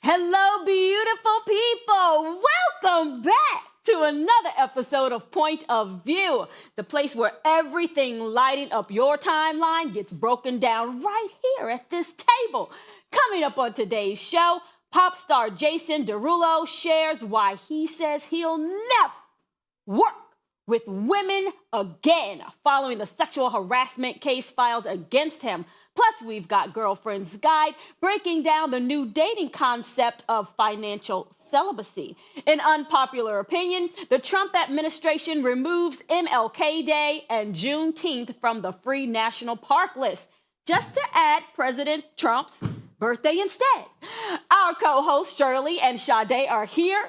Hello, beautiful people. Welcome back to another episode of Point of View, the place where everything lighting up your timeline gets broken down right here at this table. Coming up on today's show, pop star Jason Derulo shares why he says he'll never work with women again following the sexual harassment case filed against him. Plus, we've got Girlfriend's Guide breaking down the new dating concept of financial celibacy. In unpopular opinion, the Trump administration removes MLK Day and Juneteenth from the free national park list, just to add President Trump's birthday instead. Our co-hosts Shirley and Sade are here.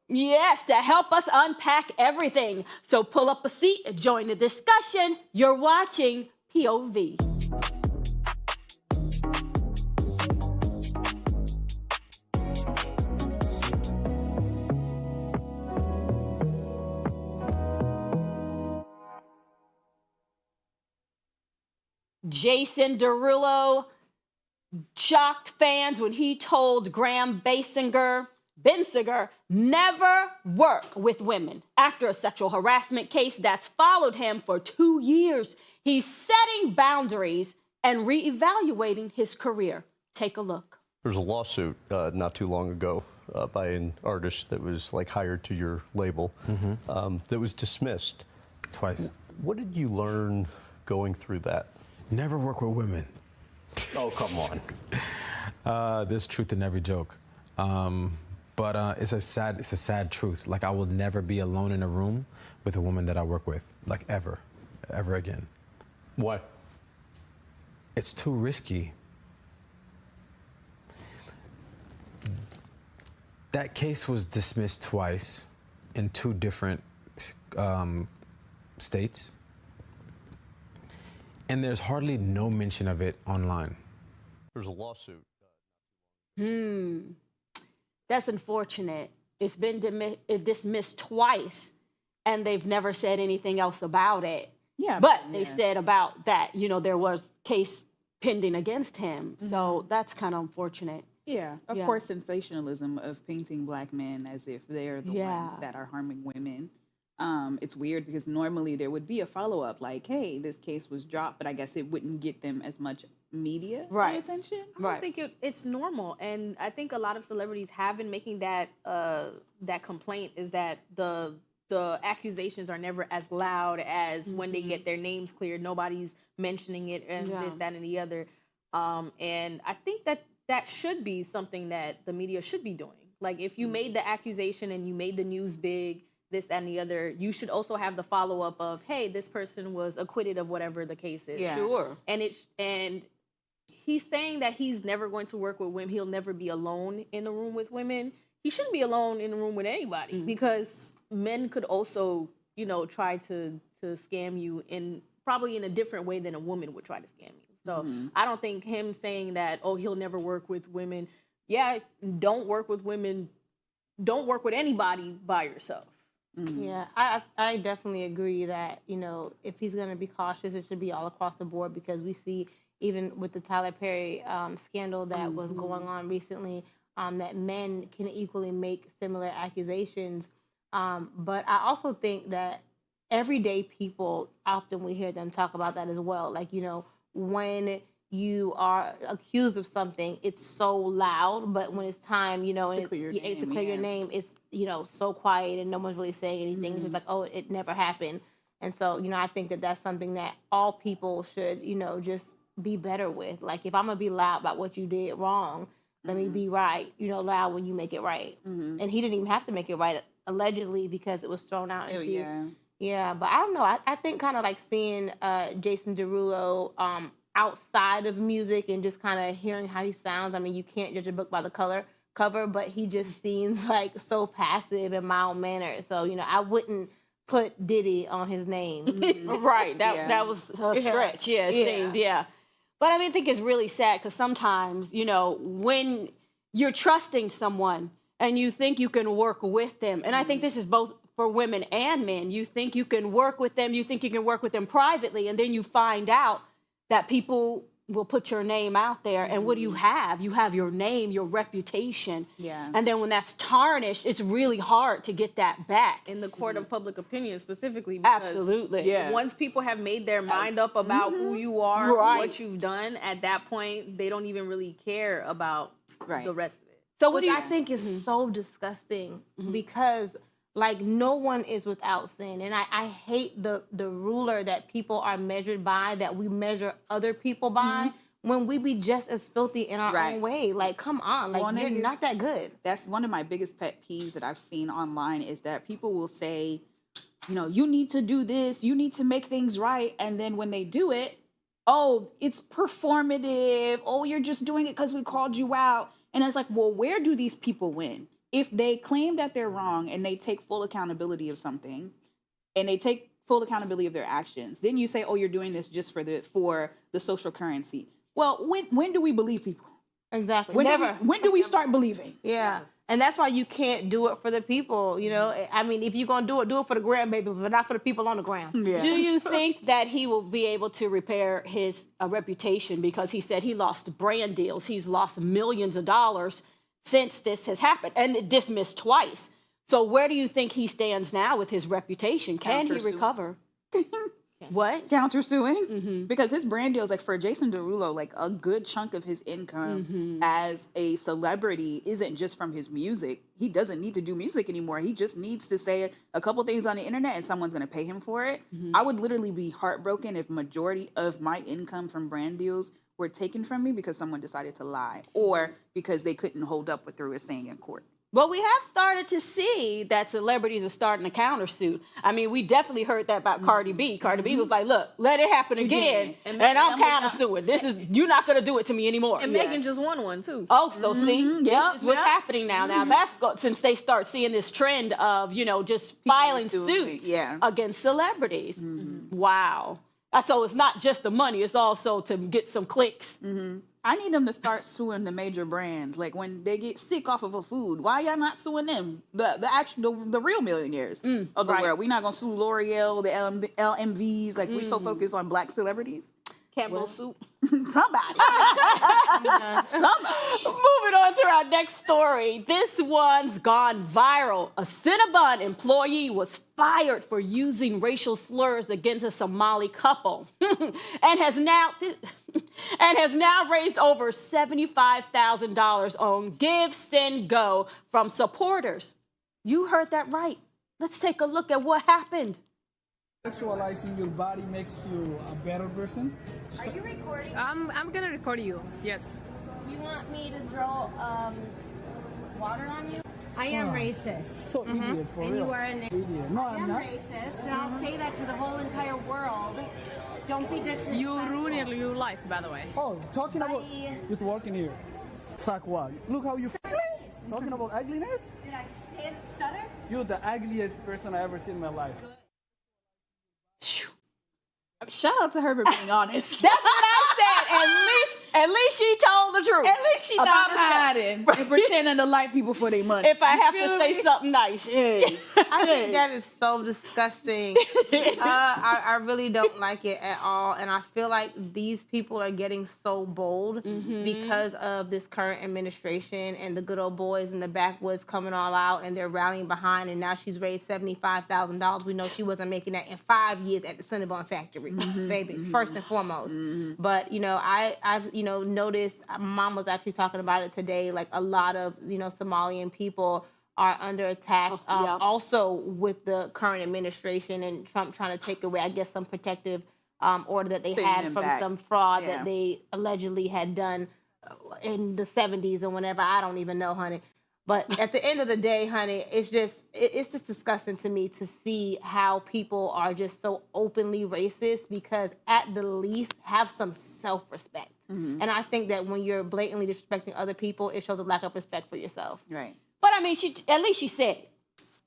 Yes, to help us unpack everything. So pull up a seat and join the discussion. You're watching POV. Jason Derulo shocked fans when he told Graham Bensinger never work with women after a sexual harassment case that's followed him for 2 years. He's setting boundaries and reevaluating his career. Take a look. There was a lawsuit not too long ago by an artist that was hired to your label that was dismissed. Twice. What did you learn going through that? Never work with women. Oh, come on. There's truth in every joke. But it's a sad truth. I will never be alone in a room with a woman that I work with, ever again. Why? It's too risky. That case was dismissed twice in 2 different states. And there's hardly no mention of it online. There's a lawsuit. That's unfortunate. It's been dismissed twice, and they've never said anything else about it. Yeah, but they said about that, there was case pending against him. So that's kind of unfortunate. Yeah, of course, sensationalism of painting black men as if they're the ones that are harming women. It's weird because normally there would be a follow-up hey, this case was dropped, but I guess it wouldn't get them as much media attention. I don't think it's normal. And I think a lot of celebrities have been making that complaint is that the accusations are never as loud as when they get their names cleared. Nobody's mentioning it and this, that, and the other. And I think that should be something that the media should be doing. If you made the accusation and you made the news big, this, that, and the other, you should also have the follow-up of, hey, this person was acquitted of whatever the case is. Yeah. Sure. And he's saying that he's never going to work with women. He'll never be alone in the room with women. He shouldn't be alone in the room with anybody because men could also, try to scam you probably in a different way than a woman would try to scam you. So I don't think him saying that, oh, he'll never work with women. Yeah, don't work with women. Don't work with anybody by yourself. Yeah, I definitely agree that, if he's going to be cautious, it should be all across the board because we see even with the Tyler Perry scandal that was going on recently, that men can equally make similar accusations. But I also think that everyday people, often we hear them talk about that as well. When you are accused of something, it's so loud, but when it's time, you know, To clear your name, name, it's, you know, so quiet and no one's really saying anything. It's just like, oh, it never happened. And so, you know, I think that that's something that all people should, you know, just be better with. Like, if I'm gonna be loud about what you did wrong, let me be right, you know, loud when you make it right. And he didn't even have to make it right, allegedly, because it was thrown out into. Yeah, but I don't know. I think kind of like seeing Jason Derulo outside of music and just kind of hearing how he sounds. I mean, you can't judge a book by the cover, but he just seems like so passive and mild-mannered. So, you know, I wouldn't put Diddy on his name. Right. That was a stretch. Yeah, it seemed. Yeah. But I mean, I think it's really sad because sometimes, you know, when you're trusting someone and you think you can work with them, and I think this is both for women and men, you think you can work with them, you think you can work with them privately, and then you find out that people will put your name out there, and what do you have? You have your name, your reputation. Yeah. And then when that's tarnished, it's really hard to get that back. In the court of public opinion specifically. Because Absolutely. Once people have made their mind up about who you are, what you've done, at that point, they don't even really care about the rest of it. So Which I think is so disgusting because, like, no one is without sin. And I hate the ruler that people are measured by, that we measure other people by, when we be just as filthy in our own way. Like, come on. Like, you're not that good. That's one of my biggest pet peeves that I've seen online, is that people will say, you know, you need to do this, you need to make things right. And then when they do it, oh, it's performative. Oh, you're just doing it because we called you out. And it's like, well, where do these people win? If they claim that they're wrong and they take full accountability of something, and they take full accountability of their actions, then you say, oh, you're doing this just for the social currency. Well, when do we believe people? Exactly. When do we start believing? Yeah. And that's why you can't do it for the people, you know. I mean, if you're going to do it for the gram, baby, but not for the people on the ground. Yeah. Do you think that he will be able to repair his reputation? Because he said he lost brand deals. He's lost millions of dollars since this has happened, and dismissed twice. So where do you think he stands now with his reputation? Can he recover? What? Countersuing? Because his brand deals, like for Jason Derulo, like a good chunk of his income as a celebrity isn't just from his music. He doesn't need to do music anymore. He just needs to say a couple things on the internet and someone's going to pay him for it. I would literally be heartbroken if majority of my income from brand deals were taken from me because someone decided to lie, or because they couldn't hold up what they were saying in court. Well, we have started to see that celebrities are starting to countersuit. I mean, we definitely heard that about Cardi B. Cardi B was like, look, let it happen again, and I'm countersuing. You're not going to do it to me anymore. And Megan just won one, too. Oh, so see, this is what's happening now. Now, that's since they start seeing this trend of, you know, just filing suits against celebrities. Wow. So it's not just the money, it's also to get some clicks. I need them to start suing the major brands. Like when they get sick off of a food, why y'all not suing them? The real millionaires of the world. We're not gonna sue L'Oreal, the LMVs. Like we're so focused on black celebrities. Campbell soup. Somebody. Moving on to our next story. This one's gone viral. A Cinnabon employee was fired for using racial slurs against a Somali couple and has now raised over $75,000 on Give, Send, Go from supporters. You heard that right. Let's take a look at what happened. Sexualizing your body makes you a better person. Are you recording? I'm gonna record you. Yes. Do you want me to throw water on you? I am racist. So idiot, for And real. you are an idiot. No, I I'm am not. racist, and I'll say that to the whole entire world. Don't be disrespectful. You ruined your life, by the way. Oh, talking about Bye. you working here. Suck what? Look how you talking about ugliness? Did I stutter? You're the ugliest person I ever seen in my life. Shout out to her for being honest. That's what I said. At least At least she told the truth. At least she about not herself. hiding and pretending to like people for their money. If I have to feel say me? something nice. Yeah. I think that is so disgusting. I really don't like it at all. And I feel like these people are getting so bold because of this current administration and the good old boys in the backwoods coming all out and they're rallying behind. And now she's raised $75,000. We know she wasn't making that in 5 years at the Cinnabon factory, baby, first and foremost. But, you know, I've noticed, my mom was actually talking about it today, like a lot of, Somalian people are under attack also with the current administration and Trump trying to take away, I guess, some protective order that they had from some fraud that they allegedly had done in the 70s or whenever. I don't even know, honey. But at the end of the day, honey, it's just disgusting to me to see how people are just so openly racist because at the least have some self-respect. And I think that when you're blatantly disrespecting other people, it shows a lack of respect for yourself. Right. But I mean, at least she said it.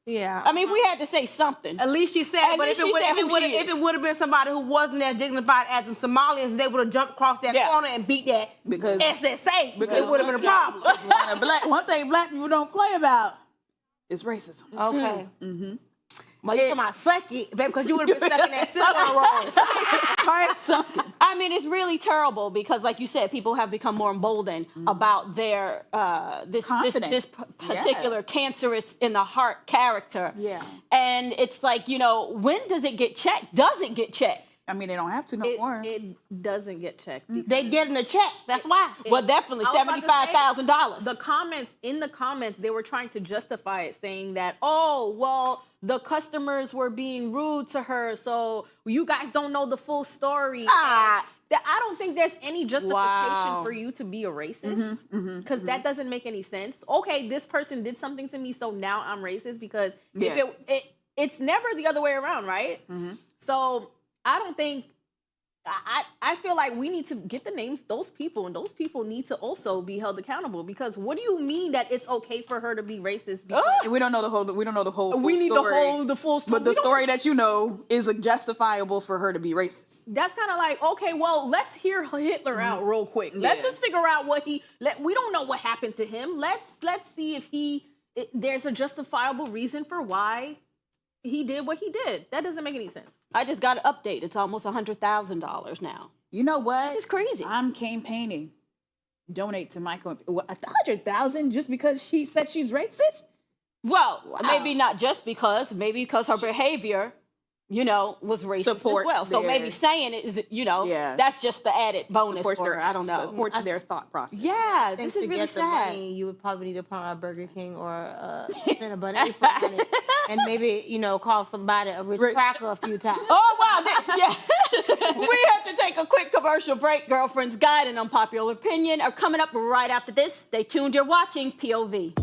Yeah. I mean, if we had to say something. At least she said it, but if it would have been somebody who wasn't as dignified as the Somalians, they would have jumped across that corner and beat that because SSA. Because it would have been a problem. One thing black people don't play about is racism. Okay. Well, you're talking about suck it, baby, because you would have been sucking that cinnamon roll. I mean, it's really terrible because, like you said, people have become more emboldened about their this particular cancerous in the heart character. Yeah. And it's like, when does it get checked? Does it get checked? I mean, they don't have to no more. It doesn't get checked. They getting a check. That's why. Well, definitely $75,000. In the comments, they were trying to justify it, saying that, oh, well, the customers were being rude to her, so you guys don't know the full story. I don't think there's any justification for you to be a racist because that doesn't make any sense. Okay, this person did something to me, so now I'm racist because it's never the other way around, right? So I don't think. I feel like we need to get the names, those people, and those people need to also be held accountable because what do you mean that it's okay for her to be racist? We don't know the whole. We don't know the whole. We need story, the full story. But the story that you know is justifiable for her to be racist. That's kind of like, okay, well, let's hear Hitler out real quick. Let's just figure out what we don't know what happened to him. Let's see if there's a justifiable reason for why he did what he did. That doesn't make any sense. I just got an update. It's almost $100,000 now. You know what? This is crazy. I'm campaigning. Donate to my campaign. $100,000 just because she said she's racist? Well, maybe not just because. Maybe because her behavior, was racist as well. So maybe saying it is, that's just the added bonus for her. I don't know. Supports their thought process. Yeah, this is really sad. Money, you would probably need to put on a Burger King or Cinnabon and maybe, call somebody a rich cracker a few times. Oh, wow. We have to take a quick commercial break. Girlfriend's Guide and Unpopular Opinion are coming up right after this. Stay tuned. You're watching POV.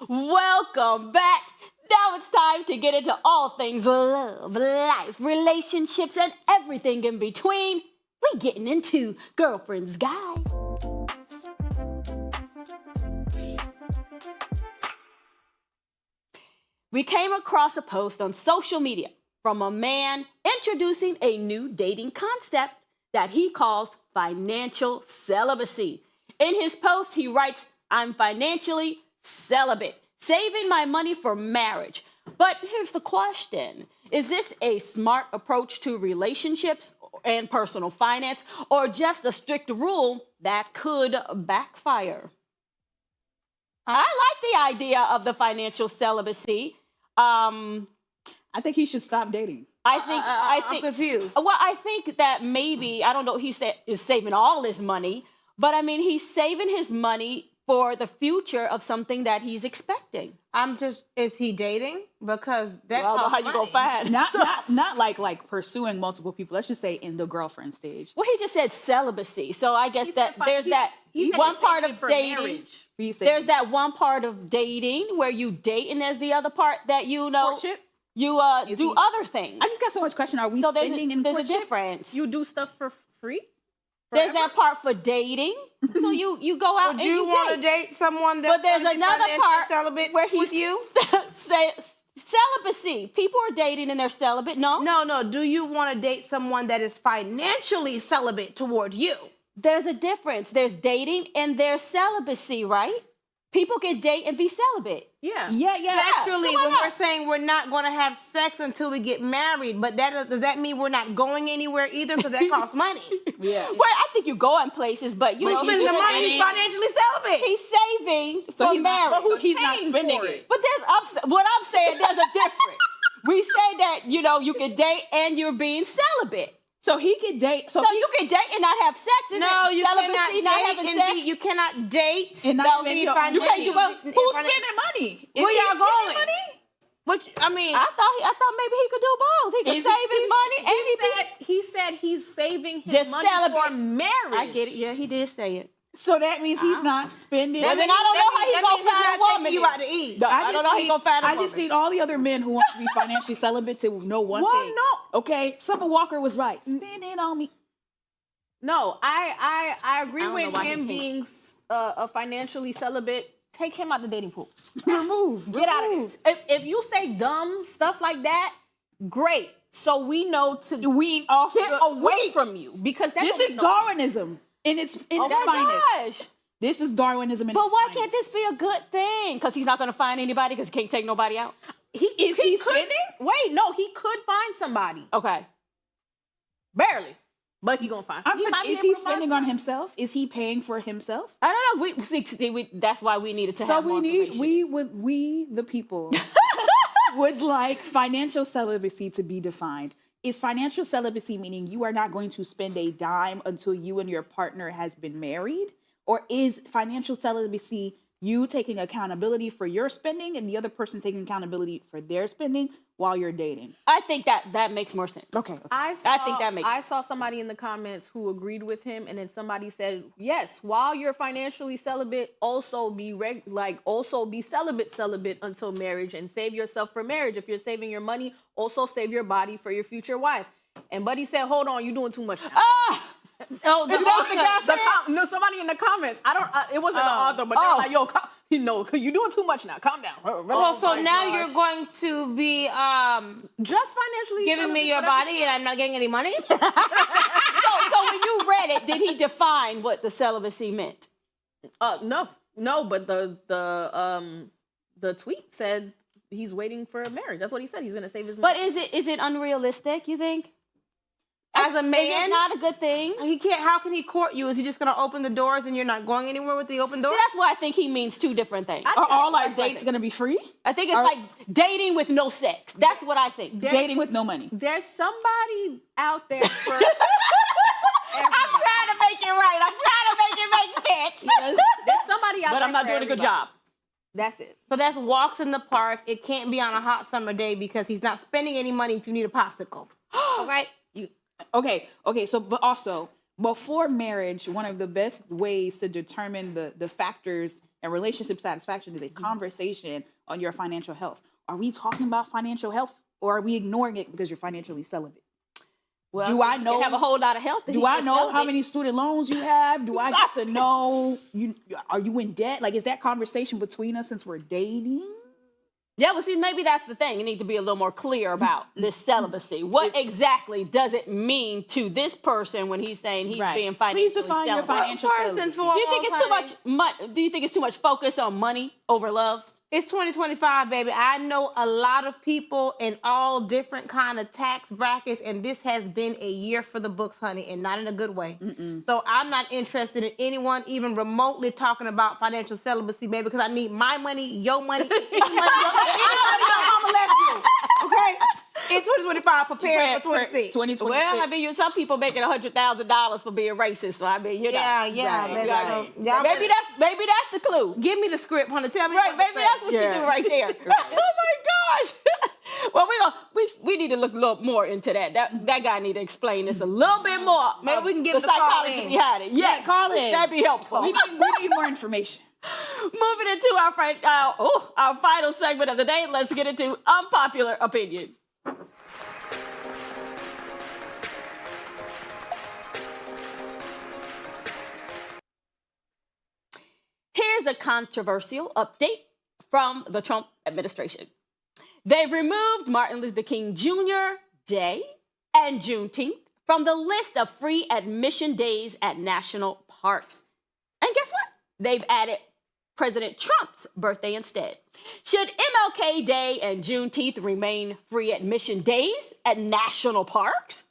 Welcome back. Now it's time to get into all things love, life, relationships, and everything in between. We're getting into Girlfriend's Guide. We came across a post on social media from a man introducing a new dating concept that he calls financial celibacy. In his post, he writes, "I'm financially celibate, saving my money for marriage." But here's the question. Is this a smart approach to relationships and personal finance, or just a strict rule that could backfire? I like the idea of the financial celibacy. I think he should stop dating. I'm confused. Well, I think that maybe, I don't know, he is saving all his money, but I mean, he's saving his money for the future of something that he's expecting. Is he dating? Because that Well, costs how you money. gonna find? Not like pursuing multiple people. Let's just say in the girlfriend stage. Well, he just said celibacy, so I guess that there's that he said one he's part saving of for dating. marriage. There's that one part of dating where you date, and there's the other part that you know Courtship? you do other things. I just got so much question. Are we so spending in there's a courtship? difference. You do stuff for free? There's that part for dating, so you go out Would and you want to date someone that's But there's gonna be another financially part celibate where he's with you? say celibacy. People are dating and they're celibate. No, No. Do you want to date someone that is financially celibate toward you? there's a difference. There's dating and there's celibacy, right? People can date and be celibate. Yeah. Sexually, So why when not? we're saying we're not going to have sex until we get married, but does that mean we're not going anywhere either? Because that costs money. Yeah. Well, I think you're going places, but you He's know, spending the just money. He's saying financially celibate. he's saving for he's marriage. not, but he's not spending it. But what I'm saying, there's a difference. We say that, you know, you can date and you're being celibate. So he could date. So you can date and not have sex. Isn't No, it? you Celibacy, cannot not date having and sex. you cannot date and not spend your own financially. money. Who's Who's spending money? Where Is he y'all spending going? money? Which I mean, I thought maybe he could do both. He could save his money and He said he's saving his Just money celibate. for marriage. I get it. Yeah, he did say it. So that means he's not spending. Well, then I don't know how he's gonna find a woman. you out to eat. I don't know how he's gonna find a woman. I just need all the other men who want to be financially celibate to know one thing. no. Okay, Summer Walker was right. Spend it on me. No, I agree I don't know with why he him can't. being a financially celibate. Take him out the dating pool. Remove. Get out of this. If you say dumb stuff like that, great. So we know to Wean off get the away weak. from you because that's This what we is know. Darwinism in its Oh finest. my gosh. This is Darwinism in But its why finest. can't this be a good thing? Because he's not going to find anybody because he can't take nobody out. Is he could- spending? Wait, no, he could find somebody. Okay. Barely. But he gonna find somebody. Is he spending on himself? Is he paying for himself? I don't know. That's why we needed to So have more information. we the people would like financial celibacy to be defined. Is financial celibacy meaning you are not going to spend a dime until you and your partner has been married? Or is financial celibacy you taking accountability for your spending and the other person taking accountability for their spending while you're dating? I think that makes more sense. Okay. I think that makes I sense. saw somebody in the comments who agreed with him, and then somebody said, "Yes, while you're financially celibate, also be celibate until marriage, and save yourself for marriage. If you're saving your money, also save your body for your future wife." And Buddy said, "Hold on, you're doing too much." Ah! Oh, the guy said? No, somebody in the comments. I don't. It wasn't the author, but they were like, "Yo, you're doing too much now. Calm down." Well, so now you're going to be just financially giving me celibate, your whatever. body and I'm not getting any money? So when you read it, did he define what the celibacy meant? No, but the tweet said he's waiting for a marriage. That's what he said. He's gonna save his money. But is it unrealistic, you think? As a Is it man, not a good thing? he can't. How can he court you? Is he just going to open the doors and you're not going anywhere with the open See, doors? that's why I think he means two different things. Are all our dates going to be free? I think it's like dating with no sex. That's what I think. Dating with no money. There's somebody out there for. I'm trying to make it right. I'm trying to make it make sense. There's somebody out there. But I'm not for doing a good everybody. job. That's it. So that's walks in the park. It can't be on a hot summer day because he's not spending any money if you need a popsicle. Okay? Okay. So, but also before marriage, one of the best ways to determine the factors And relationship satisfaction is a conversation on your financial health. Are we talking about financial health, or are we ignoring it because you're financially celibate? Well, do I know? You have a whole lot of health. Do I know how many student loans you have? Do I get to know are you in debt? Like, is that conversation between us since we're dating? Yeah, well, see, maybe that's the thing. You need to be a little more clear about this celibacy. What exactly does it mean to this person when he's saying he's being financially celibate? Please define your financial celibacy. Do you think it's too much? Do you think it's too much focus on money over love? It's 2025, baby. I know a lot of people in all different kind of tax brackets, and this has been a year for the books, honey, and not in a good way. So I'm not interested in anyone even remotely talking about financial celibacy, baby, because I need my money, your money, any money your mama left you. Okay? In 2025, prepare for 26. 2026. Well, I mean, some people making $100,000 for being racist. So I mean, you know. Yeah, baby. Right. So, maybe that's the clue. give me the script, honey. Tell me Right, what to maybe say. that's what you do right there. Oh my gosh. Well, we need to look a little more into that. That guy need to explain this a little bit more. Maybe we can get the him to call psychology in. behind it. Yes, call in. That'd be helpful. We need more information. Moving into our final segment of the day, let's get into unpopular opinions. Here's a controversial update from the Trump administration. They've removed Martin Luther King Jr. Day and Juneteenth from the list of free admission days at national parks. And guess what? They've added President Trump's birthday instead. Should MLK Day and Juneteenth remain free admission days at national parks?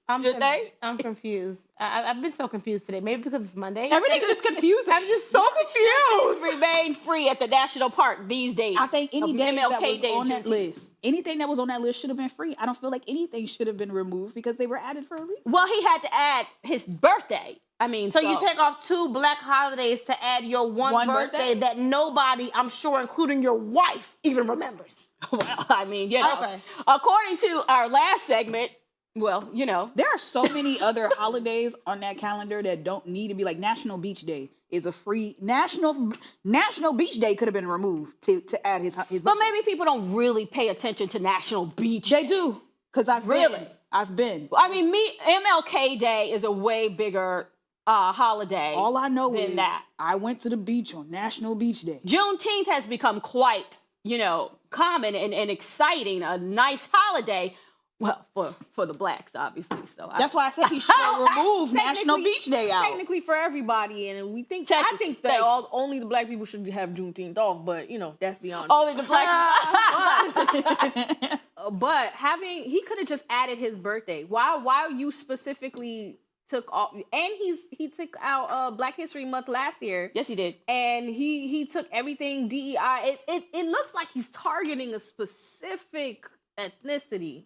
I'm confused. I've been so confused today. Maybe because it's Monday. Everything's just confusing. I'm just so confused. Remain free at the national park these days. I think any day that was Day on and that Juneteenth. list, anything that was on that list should have been free. I don't feel like anything should have been removed because they were added for a reason. Well, he had to add his birthday. I mean, So you take off 2 black holidays to add your one birthday that nobody, I'm sure, including your wife, even remembers. Well, I mean, you know, Okay. according to our last segment, well, you know, There are so many other holidays on that calendar that don't need to be, like National Beach Day is a free National Beach Day could have been removed to add his but birthday. maybe people don't really pay attention to National Beach. They do, because I've been. I mean, MLK Day is a way bigger holiday. All I know than is that. I went to the beach on National Beach Day. Juneteenth has become quite, common and exciting, a nice holiday. Well, for the blacks, obviously. So That's why I said he should have removed National Technically- Beach Day out. Technically for everybody, and I think that only the black people should have Juneteenth off, but that's beyond. Only the black. But he could have just added his birthday. Why you specifically took off? And he took out Black History Month last year. Yes, he did. And he took everything DEI. It looks like he's targeting a specific ethnicity.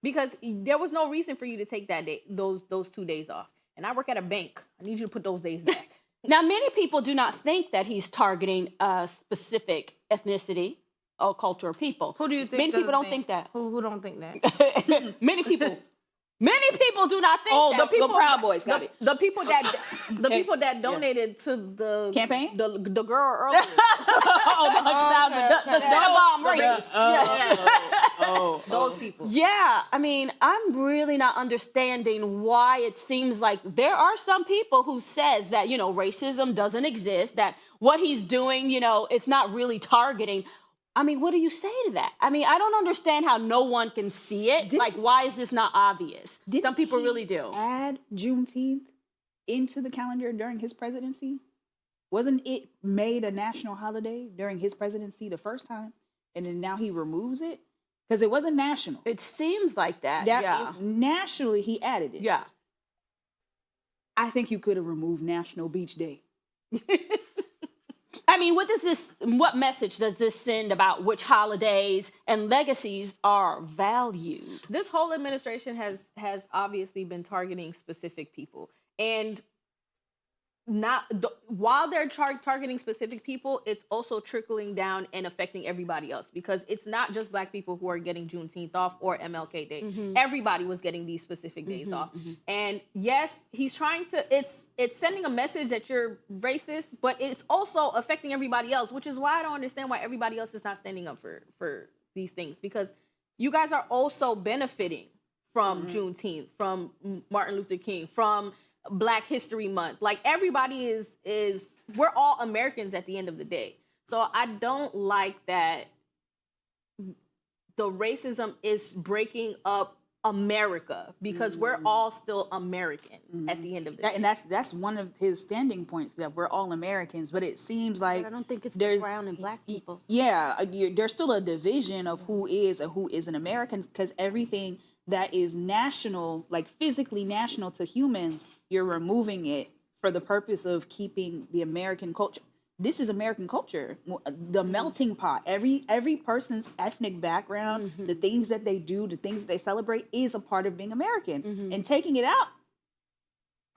Because there was no reason for you to take that day, those 2 days off. And I work at a bank. I need you to put those days back. Now, many people do not think that he's targeting a specific ethnicity or culture of people. Who do you think? Many people don't think that. Who don't think that? Many people do not think that. the Proud Boys got it. The people that donated to the Campaign? the girl earlier. The Cinnabon racists. Those people. Yeah, I mean, I'm really not understanding why it seems like there are some people who says that, racism doesn't exist, that what he's doing, it's not really targeting. I mean, what do you say to that? I mean, I don't understand how no one can see it. Why is this not obvious? Some people really do. Add Juneteenth into the calendar during his presidency? Wasn't it made a national holiday during his presidency the first time? And then now he removes it? Because it wasn't national. It seems like that. Nationally, he added it. Yeah. I think you could have removed National Beach Day. I mean, what message does this send about which holidays and legacies are valued? This whole administration has obviously been targeting specific people. And while they're targeting specific people, it's also trickling down and affecting everybody else, because it's not just Black people who are getting Juneteenth off or MLK Day. Everybody was getting these specific days off. And yes, he's trying to, it's sending a message that you're racist, but it's also affecting everybody else, which is why I don't understand why everybody else is not standing up for these things, because you guys are also benefiting from Juneteenth, from Martin Luther King, from Black History Month. Like, everybody is we're all Americans at the end of the day. So I don't like that the racism is breaking up America, because we're all still American at the end of the day. And that's one of his standing points, that we're all Americans. But it seems like But I don't think it's the brown and Black people. Yeah, there's still a division of who is and who isn't American, because everything that is national, like physically national to humans, you're removing it for the purpose of keeping the American culture. This is American culture, the melting pot. Every person's ethnic background, the things that they do, the things that they celebrate is a part of being American. And taking it out,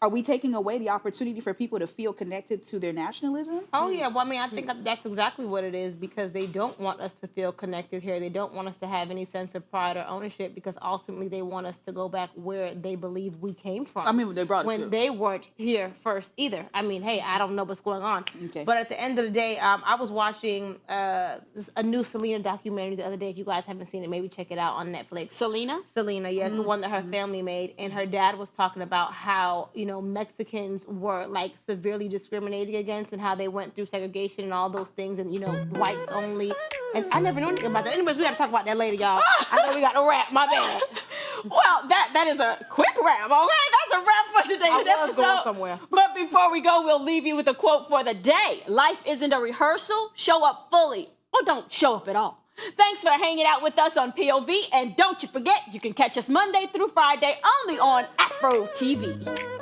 are we taking away the opportunity for people to feel connected to their nationalism? Oh, yeah. Well, I mean, I think that's exactly what it is, because they don't want us to feel connected here. They don't want us to have any sense of pride or ownership, because ultimately they want us to go back where they believe we came from. I mean, they brought it when to. they weren't here first either. I mean, hey, I don't know what's going on. Okay. But at the end of the day, I was watching a new Selena documentary the other day. If you guys haven't seen it, maybe check it out on Netflix. Selena, yes, the one that her family made. And her dad was talking about how, Mexicans were like severely discriminated against, and how they went through segregation and all those things, and whites only. And I never knew anything about that. Anyways, we got to talk about that later, y'all. I know we got to wrap. My bad. well, that is a quick wrap. Okay, that's a wrap for today's I was episode. going somewhere. But before we go, we'll leave you with a quote for the day. Life isn't a rehearsal. Show up fully, or don't show up at all. Thanks for hanging out with us on POV, and don't you forget, you can catch us Monday through Friday only on Afro TV.